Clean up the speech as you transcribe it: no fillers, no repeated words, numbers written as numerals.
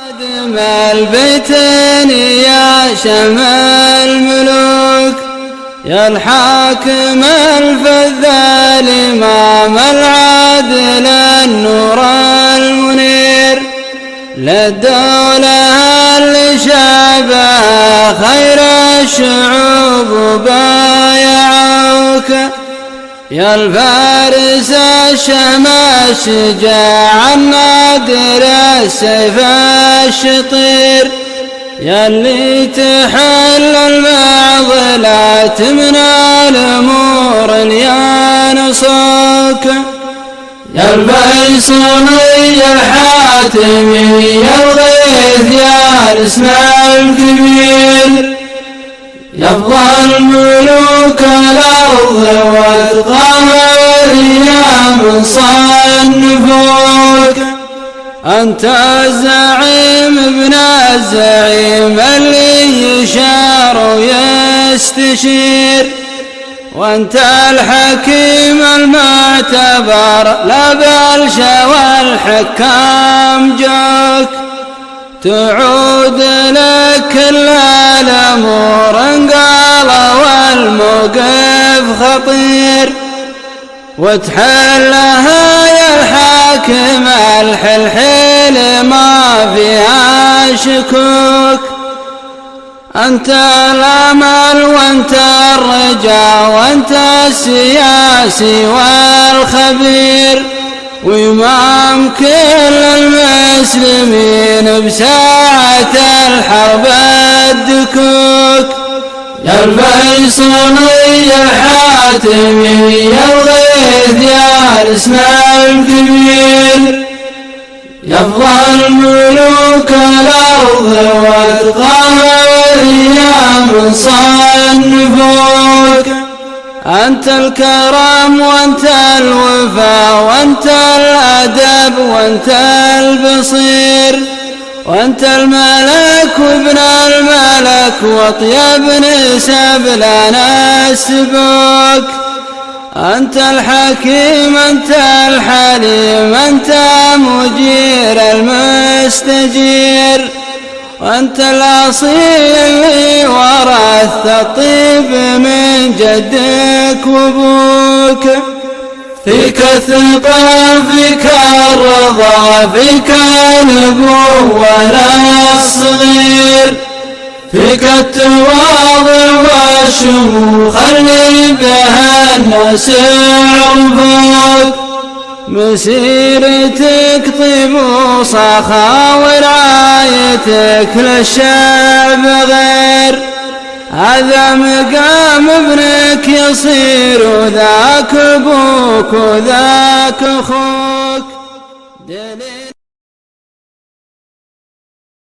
خادم البيتين يا شمع الملوك، يا الحاكم الفذ الإمام العادل النور المنير، للدولة اللي شعبها خير الشعوب بايعوك، يا الفارس الشمع الشجاع النادر السيف الشطير، يا اللي تحل المعضلات من الأمور ينصوك، يا الفيصلي يا الحاتمي يا الغيث يا الاسم الكبير، يا أفضل ملوك الأرض والقمر يا من صنفوك، أنت الزعيم ابن الزعيم اللي يشار ويستشير، وأنت الحكيم المعتبر لا بالشا والحكام جوك، تعود لك كل الأمور انقالة والموقف خطير، وتحلها يا الحاكم الحلحيل ما فيها شكوك، أنت الأمل وأنت الرجاء وأنت السياسي والخبير، وإمام كل المسلمين بساعة الحرب الدكوك، يا الفيصلي يا الحاتمي يا الغيث يا الاسم الكبير، يا أفضل ملوك الأرض والقمر يا من صنفوك، أنت الكرم وأنت الوفاء وأنت الأدب وأنت البصير، وأنت الملك وابن الملك وأطيب نسب لنا السبوك، أنت الحكيم أنت الحليم أنت مجير المستجير، وأنت الأصيل اللي ورثت الطيب من جدك وابوك، فيك الثقة فيك الرضا فيك النبوة الصغير، فيك التواضع والشموخ اللي بها الناس يعرفوك، مسيرتك طيب وصخا ورعايتك للشعب غير، هذا مقام ابنك يصير وذاك ابوك وذاك اخوك.